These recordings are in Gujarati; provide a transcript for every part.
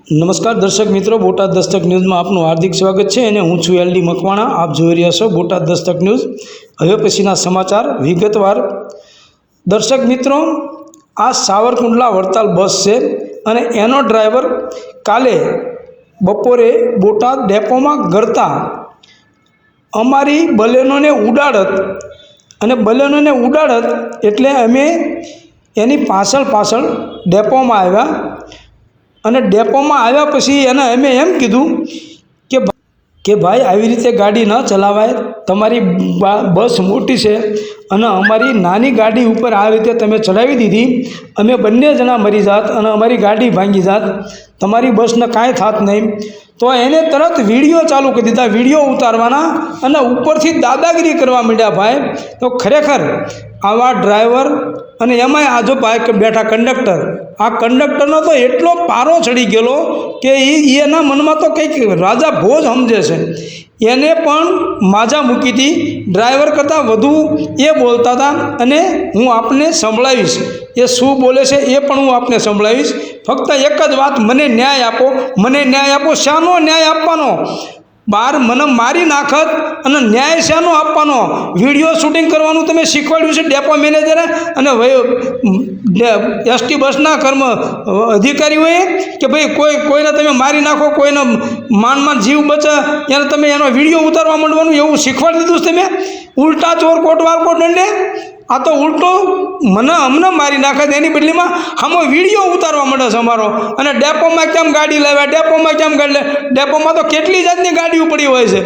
નમસ્કાર દર્શક મિત્રો, બોટાદ દસ્તક ન્યૂઝમાં આપનું હાર્દિક સ્વાગત છે અને હું છું એલડી મકવાણા. આપ જોઈ રહ્યા છો બોટાદ દસ્તક ન્યૂઝ. હવે પછીના સમાચાર વિગતવાર. દર્શક મિત્રો, આ સાવરકુંડલા વડતાલ બસ છે અને એનો ડ્રાઈવર કાલે બપોરે બોટાદ ડેપોમાં ગરતા અમારી બલેનોને ઉડાડત અને બલેનોને ઉડાડત એટલે અમે એની પાછળ ડેપોમાં આવ્યા અને ડેપોમાં આવ્યા પછી એને અમે એમ કીધું કે ભાઈ આવી રીતે ગાડી ન ચલાવાય, તમારી બસ મોટી છે અને અમારી નાની ગાડી ઉપર આ રીતે તમે ચડાવી દીધી, અમે બંને જણા મરી જાત અને અમારી ગાડી ભાંગી જાત, તમારી બસને કાંઈ થાત નહીં. તો એને તરત વિડીયો ચાલુ કરી દીધા, વિડીયો ઉતારવાના અને ઉપરથી દાદાગીરી કરવા માંડ્યા ભાઈ. તો ખરેખર આવા ડ્રાઈવર અને એમાંય આજો બેઠા કંડક્ટર, આ કંડક્ટરનો તો એટલો પારો ચડી ગયેલો કે એના મનમાં તો કંઈક રાજા ભોજ સમજે છે. એને પણ માજા મૂકી હતી. ડ્રાઈવર કરતાં વધુ એ બોલતા હતા અને હું આપને સંભળાવીશ, એ શું બોલે છે એ પણ હું આપને સંભળાવીશ. ફક્ત એક જ વાત, મને ન્યાય આપો, મને ન્યાય આપો. શાનો ન્યાય આપવાનો? બાર મને મારી નાખત અને ન્યાય શાનો આપવાનો? વિડીયો શૂટિંગ કરવાનું તમે શીખવાડ્યું છે ડેપો મેનેજરે અને એસટી બસના અધિકારીઓએ કે ભાઈ કોઈને તમે મારી નાખો, કોઈને માંડ જીવ બચે એને તમે એનો વિડીયો ઉતારવા માંડવાનું એવું શીખવાડી દીધું છે તમે. ઉલટા ચોર કોટવાર કોટ દંડે. આ તો ઉલટો અમને મારી નાખે એની બદલીમાં આમો વિડીયો ઉતારવા માંડે છે અમારો. અને ડેપોમાં કેમ ગાડી લાવ્યા, ડેપોમાં કેમ ગાડી લે, ડેપોમાં તો કેટલી જાતની ગાડીઓ પડી હોય છે.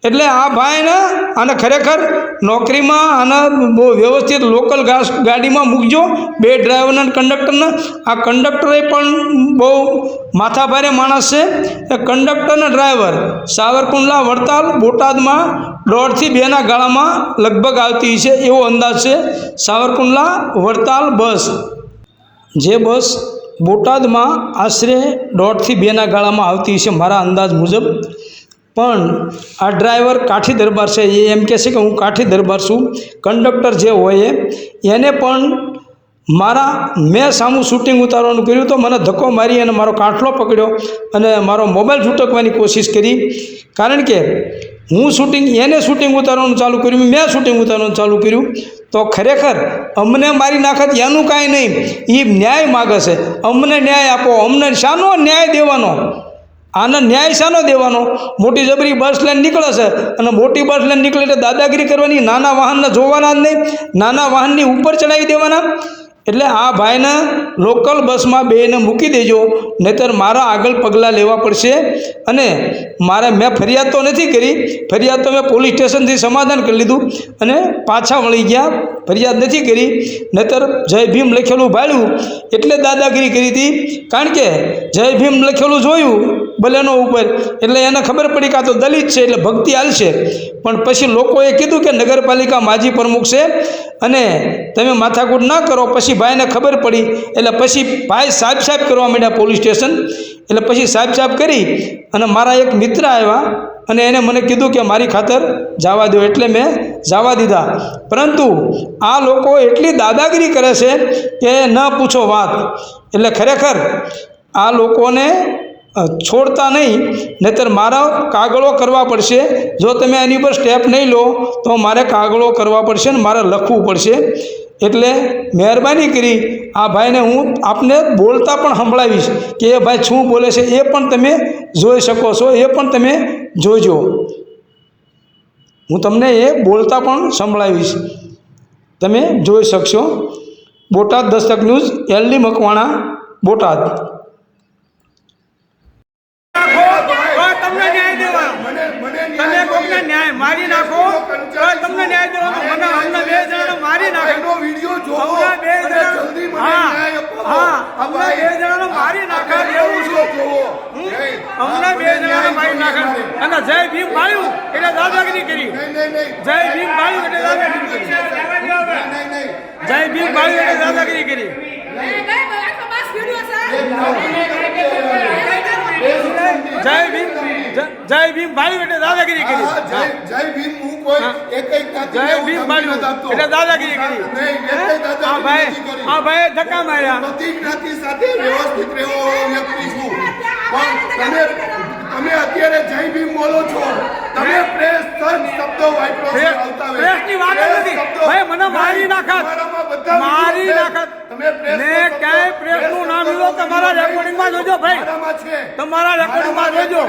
એટલે આ ભાઈને આને ખરેખર નોકરીમાં આને બહુ વ્યવસ્થિત લોકલ ગાડીમાં મૂકજો, બે ડ્રાઈવરને અને કંડક્ટરને. આ કંડક્ટરે પણ બહુ માથાભારે માણસ છે. એ કંડક્ટર અને ડ્રાઈવર સાવરકુંડલા વડતાલ બોટાદમાં 1.5 થી 2 ગાળામાં લગભગ આવતી છે એવો અંદાજ છે. સાવરકુંડલા વડતાલ બસ, જે બસ બોટાદમાં આશરે 1.5 થી 2 ગાળામાં આવતી છે મારા અંદાજ મુજબ. પણ આ ડ્રાઈવર કાઠી દરબાર છે, એ એમ કહે છે કે હું કાઠી દરબાર છું. કંડક્ટર જે હોય એને પણ મેં સામું શૂટિંગ ઉતારવાનું કર્યું તો મને ધક્કો મારી અને મારો કાંઠલો પકડ્યો અને મારો મોબાઈલ ઝૂંટકવાની કોશિશ કરી. કારણ કે હું એને શૂટિંગ ઉતારવાનું ચાલુ કર્યું, મેં શૂટિંગ ઉતારવાનું ચાલુ કર્યું. તો ખરેખર અમને મારી નાખત એનું કાંઈ નહીં, એ ન્યાય માગે છે. અમને ન્યાય આપો. અમને શાનો ન્યાય દેવાનો? આને ન્યાય શાનો દેવાનો? મોટી જબરી બસ લઈને નીકળે છે અને મોટી બસ લઈને નીકળે એટલે દાદાગીરી કરવાની, નાના વાહનને જોવાના જ નહીં, નાના વાહનની ઉપર ચડાવી દેવાના. એટલે આ ભાઈને લોકલ બસમાં બેને મૂકી દેજો, નહીંતર મારા આગળ પગલાં લેવા પડશે. અને મેં ફરિયાદ તો નથી કરી, ફરિયાદ તો મેં પોલીસ સ્ટેશનથી સમાધાન કરી લીધું અને પાછા વળી ગયા, ફરિયાદ નથી કરી. નહીંતર જય ભીમ લખેલું ભાળ્યું એટલે દાદાગીરી કરી હતી. કારણ કે જય ભીમ લખેલું જોયું બલેનો ઉપર એટલે એને ખબર પડી કે આ તો દલિત છે એટલે ભક્તિ હાલશે. પણ પછી લોકોએ કીધું કે નગરપાલિકા માજી પ્રમુખ છે અને તમે માથાકૂટ ના કરો. પછી ભાઈને ખબર પડી એટલે પછી ભાઈ સાહેબ કરવા માંડ્યા પોલીસ સ્ટેશન. એટલે પછી સાહેબ કરી અને મારા એક મિત્ર આવ્યા અને એને મને કીધું કે મારી ખાતર જવા દો, એટલે મેં જવા દીધા. પરંતુ આ લોકો એટલી દાદાગીરી કરે છે કે ન પૂછો વાત. એટલે ખરેખર આ લોકોને છોડતા નહીં, નહીંતર મારા કાગળો કરવા પડશે. જો તમે એની પર સ્ટેપ નહીં લો તો મારે કાગળો કરવા પડશે ને મારે લખવું પડશે. એટલે મહેરબાની કરી આ ભાઈને હું આપને બોલતા પણ સંભળાવીશ કે એ ભાઈ શું બોલે છે એ પણ તમે જોઈ શકો છો, એ પણ તમે જોજો. હું તમને એ બોલતા પણ સંભળાવીશ, તમે જોઈ શકશો. Botad Dastak news, LD Makwana, Botad. ન્યાય મારી નાખો, તમને ન્યાય દેવાનો. અમને 2 જણાને મારી નાખો, વિડીયો જોવો, અમને 2 જણાને મારી નાખે એવું શું? અમને 2 જણાને મારી નાખે અને જય ભીમ પાડ્યું એટલે દાદાગીરી કરી. જય ભીમ પાડ્યું એટલે દાદાગીરી કરી. જય ભીમ પાડ્યું એટલે દાદાગીરી કરી. જય ભીમ ભાઈ એટલે દાદાગીરી કરી. જય ભીમ હું કોઈ એક જય ભીમ ભાઈ એટલે દાદાગીરી કરી. આ ભાઈ ધક્કા માર્યા. બધી જ્ઞાતિ સાથે વ્યવસ્થિત રહેવો વ્યક્તિ છું. બોલો છો તમે પ્રેસ શબ્દો વાપરો છો આવતા હોય પ્રેસની વાત જ નથી ભાઈ મને મારી નાખત મારી નાખત તમે પ્રેસ મેં ક્યાંય પ્રેસનું નામ લીધું તમારા રેકોર્ડિંગમાં જોજો ભાઈ તમારા રેકોર્ડિંગમાં જોજો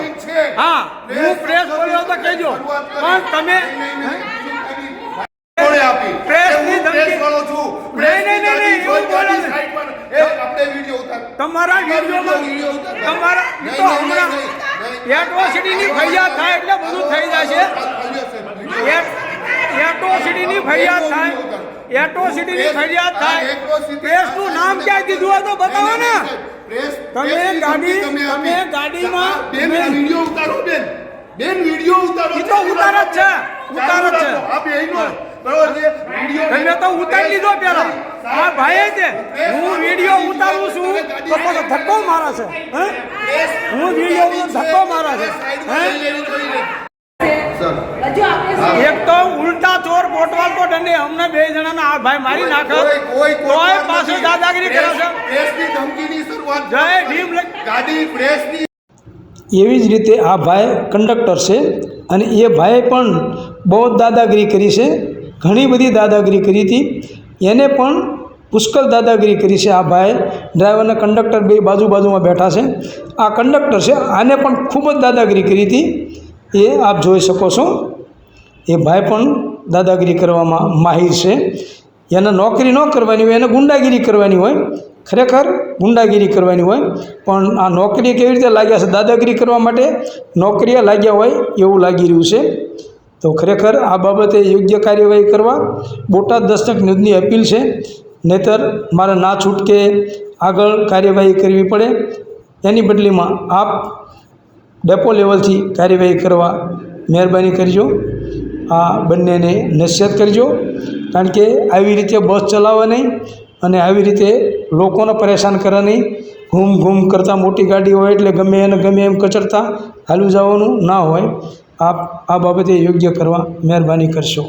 હા હું પ્રેસ બોલ્યો તો કહેજો પણ તમે કોણે આપી પ્રેસની પ્રેસ ધમકી વાળો છું નહીં, એવું બોલો નહીં. સાઈડ પર આપણે વિડિયો ઉતાર તમારા વિડીયોમાં તમારા ઈ તો હમણાં એટ્રોસિટીની ફરિયાદ થાય એટલે બધું થઈ જશે એટ્રોસિટીની ફરિયાદ થાય એટ્રોસિટીની ફરિયાદ થાય પ્રેસનું નામ ક્યાં દીધું હોય તો બતાવો ને તમે ગાડીમાં બેન વિડિયો ઉતારો બેન વિડિયો ઉતારો ઈ તો ઉતાર જ છે ઉતાર જ છે આ બેનો બરોબર છે વિડિયો તમે તો ઉતારી લીધો પેલા આ ભાઈ છે હું વિડીયો ઉતારું છું તો પાછો ધક્કો મારે છે હે હું વિડીયો ધક્કો મારે છે હે એક તો ઉલટા ચોર કોટવાલ તો દંડે અમને બે જણાના આ ભાઈ મારી નાખે કોઈ પાસે દાદાગીરી કરે છે પ્રેસની ધમકીની શરૂઆત જય ભીમ ગાડી પ્રેસની એવી જ રીતે આ ભાઈ કંડક્ટર છે અને એ ભાઈએ પણ બહુ જ દાદાગીરી કરી છે ઘણી બધી દાદાગીરી કરી હતી એને પણ પુષ્કળ દાદાગીરી કરી છે આ ભાઈ ડ્રાઈવર અને કંડક્ટર બે બાજુમાં બેઠા છે આ કંડક્ટર છે આને પણ ખૂબ જ દાદાગીરી કરી હતી એ આપ જોઈ શકો છો એ ભાઈ પણ દાદાગીરી કરવામાં માહિર છે એને નોકરી ન કરવાની હોય એને ગુંડાગીરી કરવાની હોય ખરેખર ગુંડાગીરી કરવાની હોય પણ આ નોકરી કેવી રીતે લાગ્યા છે દાદાગીરી કરવા માટે નોકરીએ લાગ્યા હોય એવું લાગી રહ્યું છે તો ખરેખર આ બાબતે યોગ્ય કાર્યવાહી કરવા બોટાદ દસ્તક ન્યૂઝની અપીલ છે નહીંતર મારે ના છૂટકે આગળ કાર્યવાહી કરવી પડે એની બદલીમાં આપ ડેપો લેવલથી કાર્યવાહી કરવા મહેરબાની કરજો આ બંનેને નસીહત કરજો કારણ કે આવી રીતે બસ ચલાવવા નહીં અને આવી રીતે લોકોને પરેશાન કરે નહીં ઘૂમ કરતાં મોટી ગાડી હોય એટલે ગમે એને ગમે એમ કચડતા હાલું જવાનું ના હોય આપ આ બાબતે યોગ્ય કરવા મહેરબાની કરશો